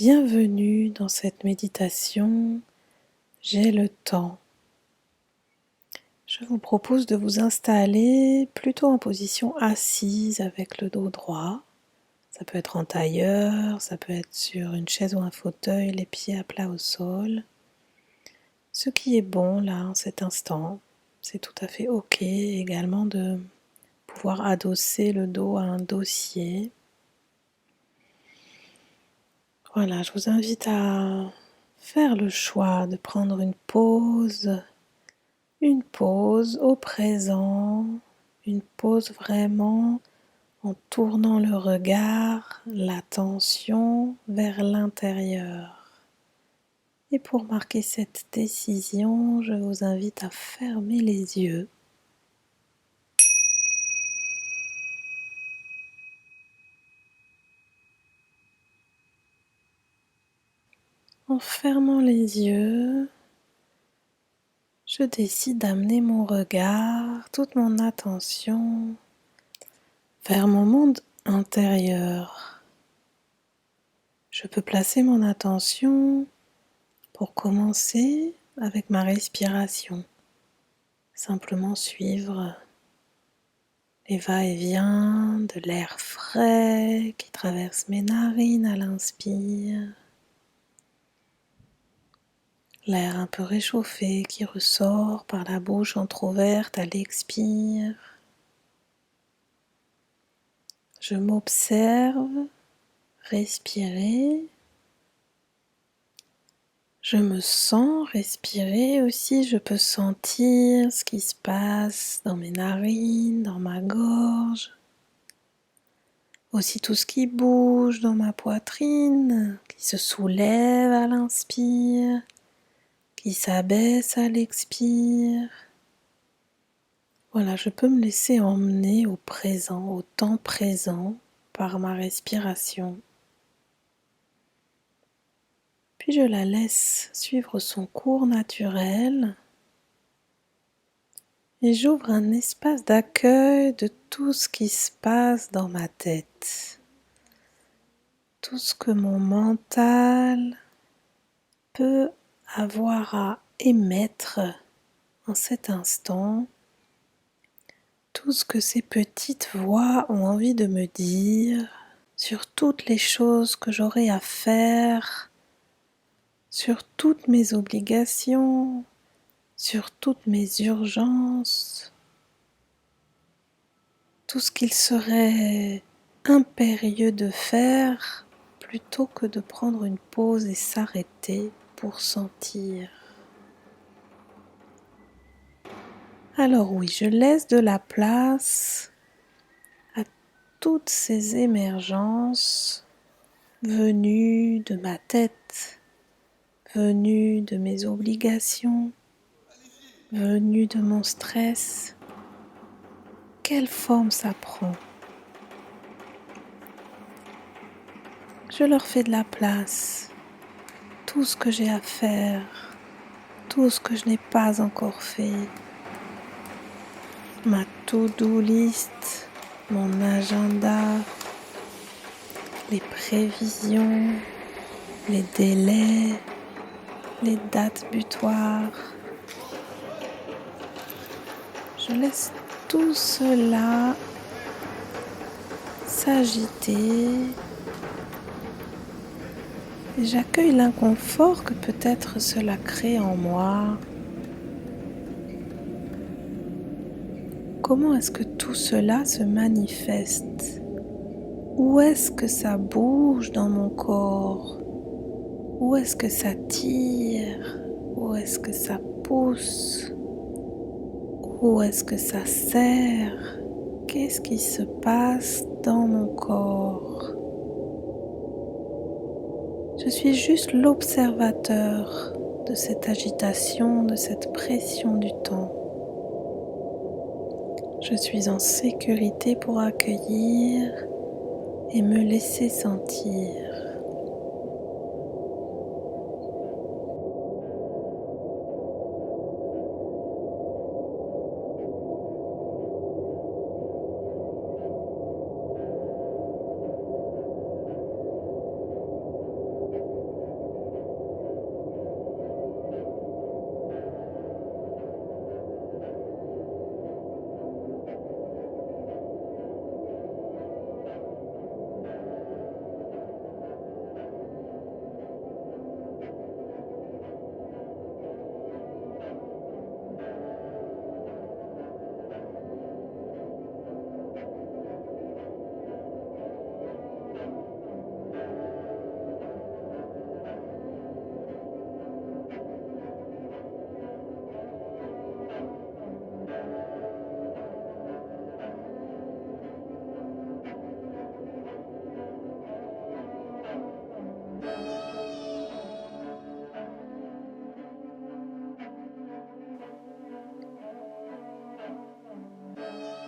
Bienvenue dans cette méditation, j'ai le temps. Je vous propose de vous installer plutôt en position assise avec le dos droit. Ça peut être en tailleur, ça peut être sur une chaise ou un fauteuil, les pieds à plat au sol. Ce qui est bon là, en cet instant, c'est tout à fait ok également de pouvoir adosser le dos à un dossier. Voilà, je vous invite à faire le choix de prendre une pause au présent, une pause vraiment en tournant le regard, l'attention vers l'intérieur. Et pour marquer cette décision, je vous invite à fermer les yeux. En fermant les yeux, je décide d'amener mon regard, toute mon attention vers mon monde intérieur. Je peux placer mon attention pour commencer avec ma respiration. Simplement suivre les va-et-vient de l'air frais qui traverse mes narines à l'inspire, l'air un peu réchauffé qui ressort par la bouche entrouverte à l'expire. Je m'observe respirer. Je me sens respirer aussi, je peux sentir ce qui se passe dans mes narines, dans ma gorge. Aussi tout ce qui bouge dans ma poitrine, qui se soulève à l'inspire, qui s'abaisse à l'expire. Voilà, je peux me laisser emmener au présent, au temps présent par ma respiration. Puis je la laisse suivre son cours naturel et j'ouvre un espace d'accueil de tout ce qui se passe dans ma tête. Tout ce que mon mental peut avoir à émettre en cet instant. Tout ce que ces petites voix ont envie de me dire sur toutes les choses que j'aurai à faire, sur toutes mes obligations, sur toutes mes urgences, tout ce qu'il serait impérieux de faire plutôt que de prendre une pause et s'arrêter pour sentir. Alors oui, je laisse de la place à toutes ces émergences venues de ma tête, venues de mes obligations, venues de mon stress. Quelle forme ça prend? Je leur fais de la place. Tout ce que j'ai à faire, tout ce que je n'ai pas encore fait, ma to-do list, mon agenda, les prévisions, les délais, les dates butoirs. Je laisse tout cela s'agiter et j'accueille l'inconfort que peut-être cela crée en moi. Comment est-ce que tout cela se manifeste? Où est-ce que ça bouge dans mon corps? Où est-ce que ça tire? Où est-ce que ça pousse? Où est-ce que ça serre? Qu'est-ce qui se passe dans mon corps? Je suis juste l'observateur de cette agitation, de cette pression du temps. Je suis en sécurité pour accueillir et me laisser sentir.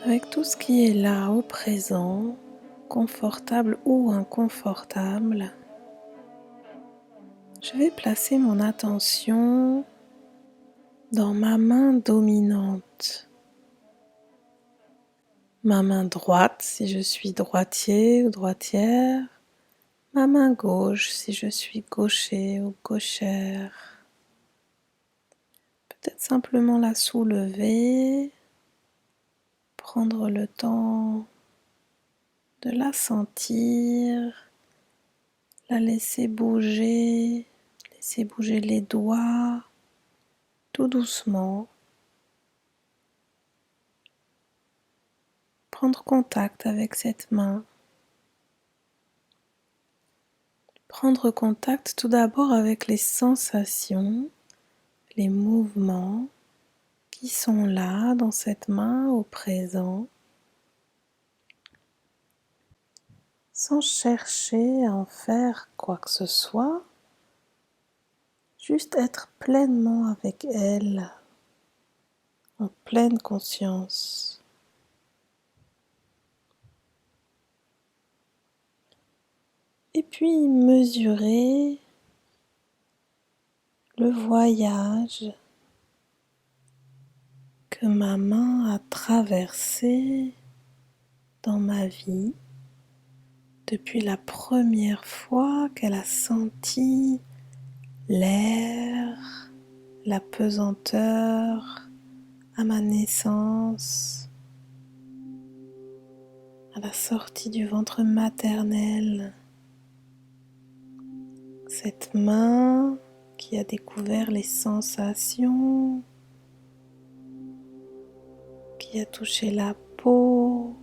avec tout ce qui est là au présent, confortable ou inconfortable. Je vais placer mon attention dans ma main dominante. Ma main droite si je suis droitier ou droitière. Ma main gauche si je suis gaucher ou gauchère. Peut-être simplement la soulever, prendre le temps de la sentir, la laisser bouger les doigts tout doucement. Prendre contact avec cette main. Prendre contact tout d'abord avec les sensations, les mouvements qui sont là dans cette main au présent, sans chercher à en faire quoi que ce soit, juste être pleinement avec elle, en pleine conscience. Et puis mesurer le voyage que ma main a traversé dans ma vie depuis la première fois qu'elle a senti l'air, la pesanteur à ma naissance, à la sortie du ventre maternel. Cette main qui a découvert les sensations, qui a touché la peau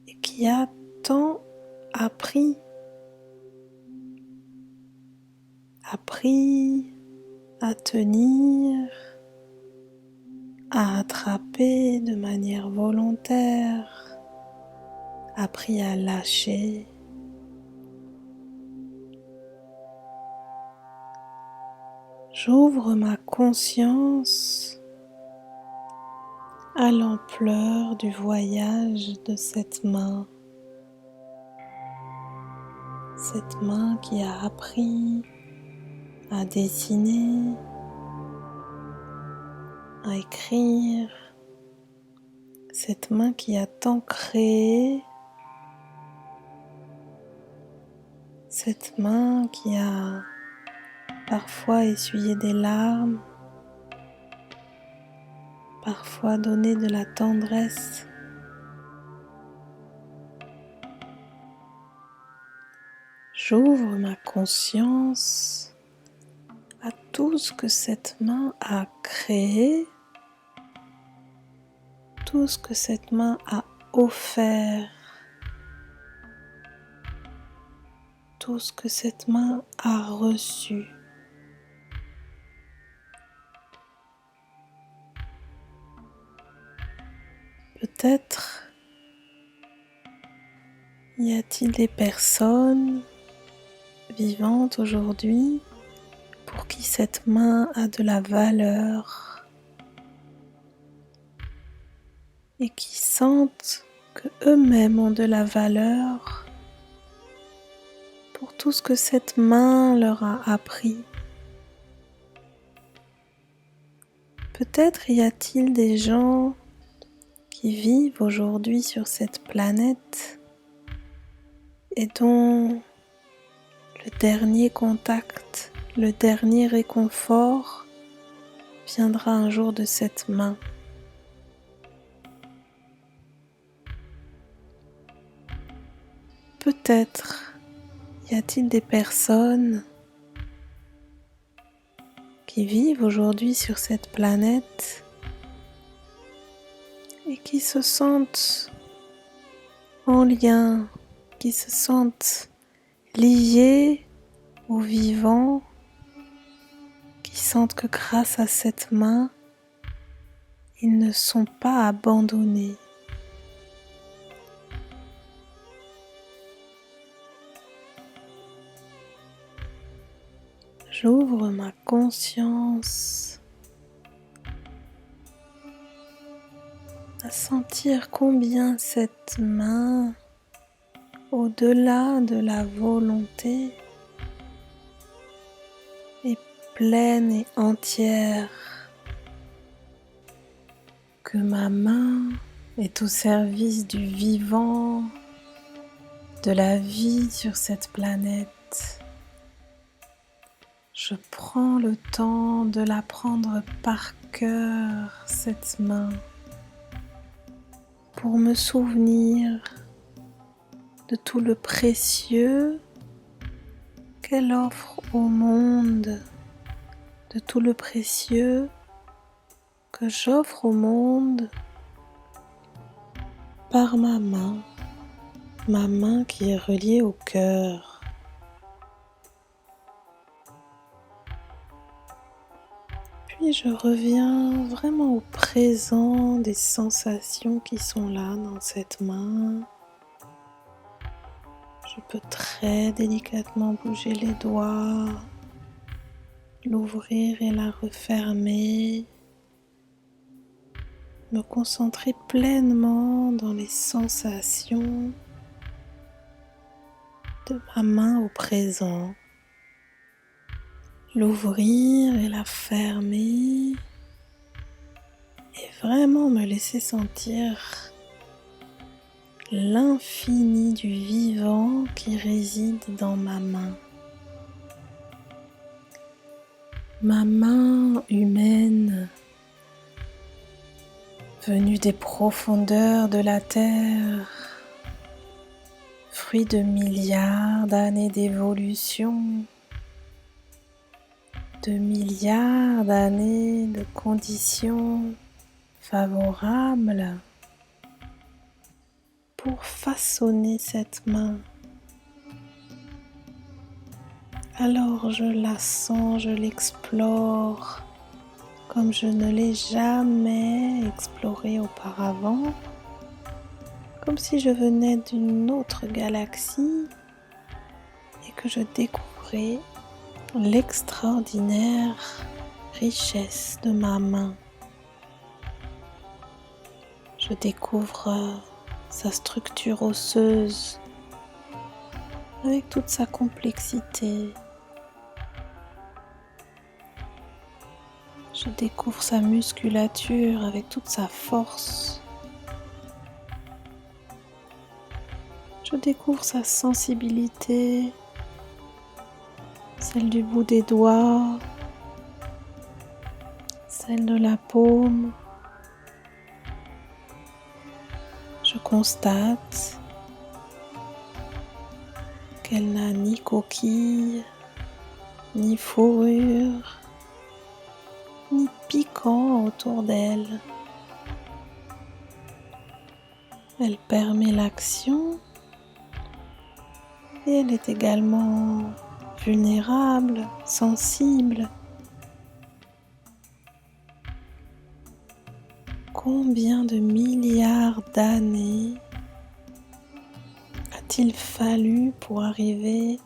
et qui a tant appris à tenir, à attraper de manière volontaire, appris à lâcher. J'ouvre ma conscience à l'ampleur du voyage de cette main qui a appris à dessiner, à écrire, cette main qui a tant créé, cette main qui a parfois essuyé des larmes, parfois donné de la tendresse. J'ouvre ma conscience à tout ce que cette main a créé, tout ce que cette main a offert, tout ce que cette main a reçu. Peut-être y a-t-il des personnes vivantes aujourd'hui pour qui cette main a de la valeur et qui sentent que eux-mêmes ont de la valeur pour tout ce que cette main leur a appris. Peut-être y a-t-il des gens qui vivent aujourd'hui sur cette planète et dont le dernier contact, le dernier réconfort viendra un jour de cette main. Peut-être y a-t-il des personnes qui vivent aujourd'hui sur cette planète et qui se sentent en lien, qui se sentent liés au vivant, qui sentent que grâce à cette main, ils ne sont pas abandonnés. J'ouvre ma conscience à sentir combien cette main, au-delà de la volonté, est pleine et entière, que ma main est au service du vivant, de la vie sur cette planète. Je prends le temps de la prendre par cœur, cette main, pour me souvenir de tout le précieux qu'elle offre au monde, de tout le précieux que j'offre au monde par ma main qui est reliée au cœur. Puis je reviens vraiment au présent des sensations qui sont là dans cette main. Je peux très délicatement bouger les doigts, l'ouvrir et la refermer, me concentrer pleinement dans les sensations de ma main au présent. L'ouvrir et la fermer et vraiment me laisser sentir l'infini du vivant qui réside dans ma main. Ma main humaine, venue des profondeurs de la terre, fruit de milliards d'années d'évolution, de milliards d'années de conditions favorables pour façonner cette main. Alors je la sens, je l'explore comme je ne l'ai jamais explorée auparavant, comme si je venais d'une autre galaxie et que je découvrais l'extraordinaire richesse de ma main. Je découvre sa structure osseuse avec toute sa complexité. Je découvre sa musculature avec toute sa force. Je découvre sa sensibilité, celle du bout des doigts, celle de la paume. Je constate qu'elle n'a ni coquille, ni fourrure, ni piquant autour d'elle. Elle permet l'action et elle est également vulnérable, sensible. Combien de milliards d'années a-t-il fallu pour arriver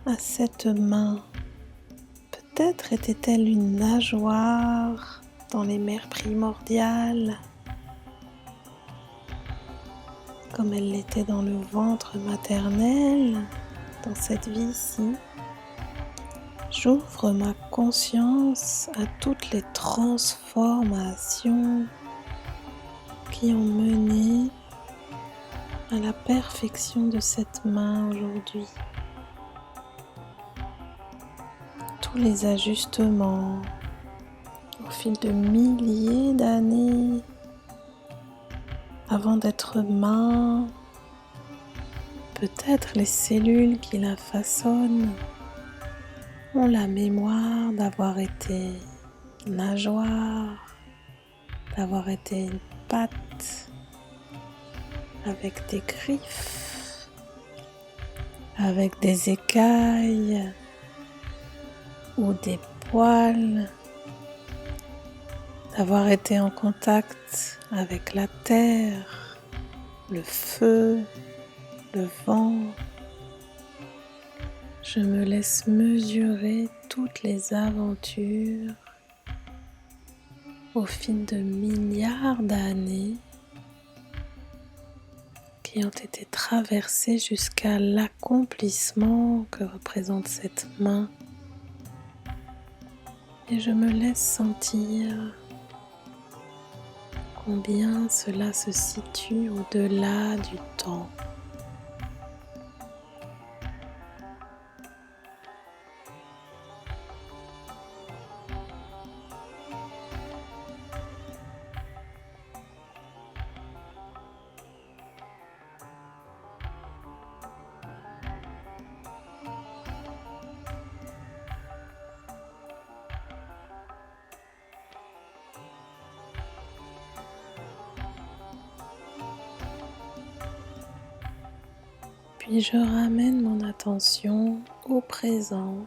à cette main? Peut-être était-elle une nageoire dans les mers primordiales, comme elle l'était dans le ventre maternel, dans cette vie-ci. J'ouvre ma conscience à toutes les transformations qui ont mené à la perfection de cette main aujourd'hui. Tous les ajustements au fil de milliers d'années avant d'être main, peut-être les cellules qui la façonnent ont la mémoire d'avoir été nageoire, d'avoir été une patte avec des griffes, avec des écailles ou des poils, d'avoir été en contact avec la terre, le feu, le vent. Je me laisse mesurer toutes les aventures au fil de milliards d'années qui ont été traversées jusqu'à l'accomplissement que représente cette main. Et je me laisse sentir combien cela se situe au-delà du temps. Puis je ramène mon attention au présent,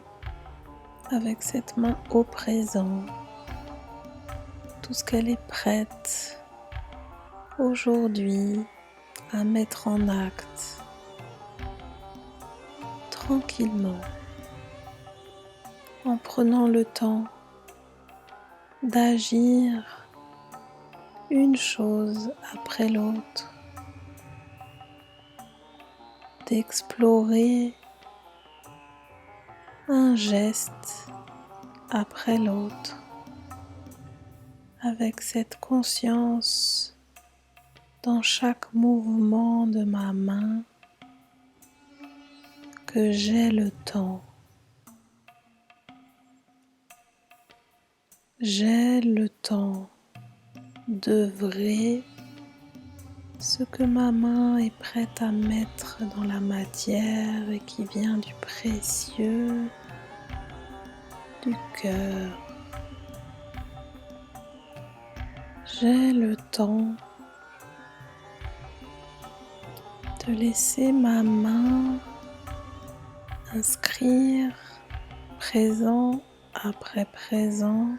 avec cette main au présent, tout ce qu'elle est prête aujourd'hui à mettre en acte, tranquillement, en prenant le temps d'agir une chose après l'autre, d'explorer un geste après l'autre, avec cette conscience dans chaque mouvement de ma main que j'ai le temps. J'ai le temps d'œuvrer ce que ma main est prête à mettre dans la matière et qui vient du précieux du cœur. J'ai le temps de laisser ma main inscrire présent après présent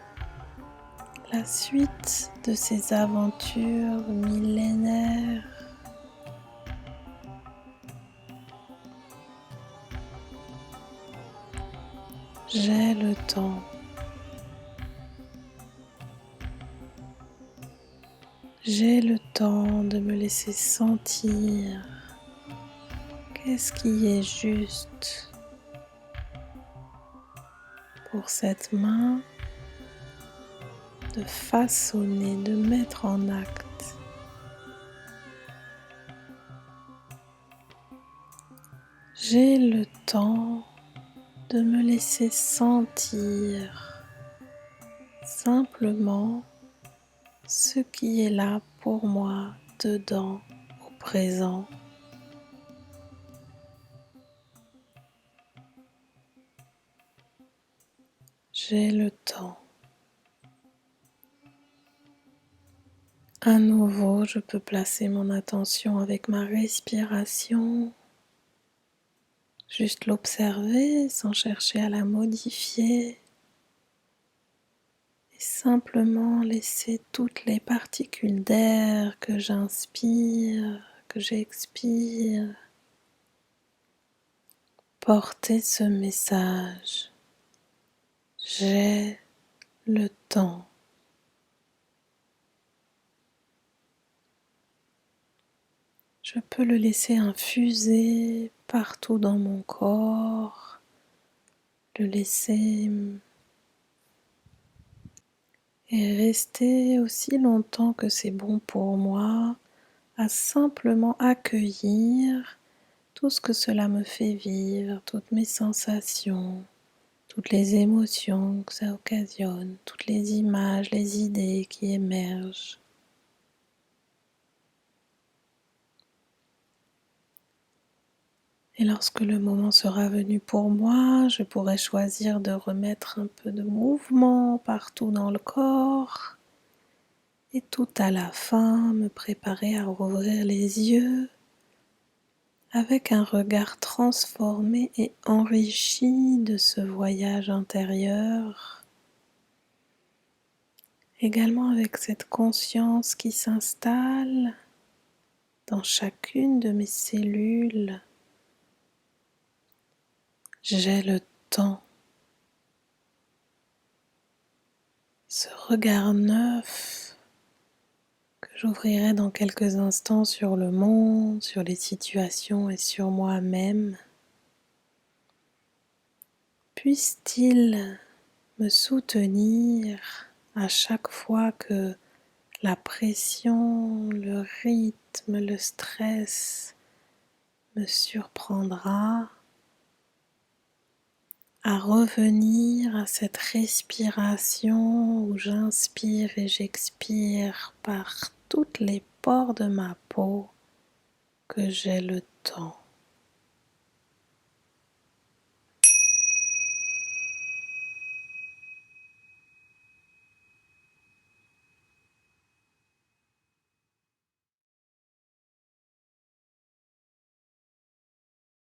la suite de ces aventures millénaires. J'ai le temps. J'ai le temps de me laisser sentir qu'est-ce qui est juste pour cette main de façonner, de mettre en acte. J'ai le temps de me laisser sentir simplement ce qui est là pour moi dedans au présent. J'ai le temps. À nouveau, je peux placer mon attention avec ma respiration, juste l'observer sans chercher à la modifier et simplement laisser toutes les particules d'air que j'inspire, que j'expire, porter ce message. J'ai le temps. Je peux le laisser infuser partout dans mon corps, le laisser et rester aussi longtemps que c'est bon pour moi à simplement accueillir tout ce que cela me fait vivre, toutes mes sensations, toutes les émotions que ça occasionne, toutes les images, les idées qui émergent. Et lorsque le moment sera venu pour moi, je pourrai choisir de remettre un peu de mouvement partout dans le corps et tout à la fin me préparer à rouvrir les yeux avec un regard transformé et enrichi de ce voyage intérieur, également avec cette conscience qui s'installe dans chacune de mes cellules. J'ai le temps. ce regard neuf que j'ouvrirai dans quelques instants sur le monde, sur les situations et sur moi-même, puisse-t-il me soutenir à chaque fois que la pression, le rythme, le stress me surprendra, à revenir à cette respiration où j'inspire et j'expire par toutes les pores de ma peau que j'ai le temps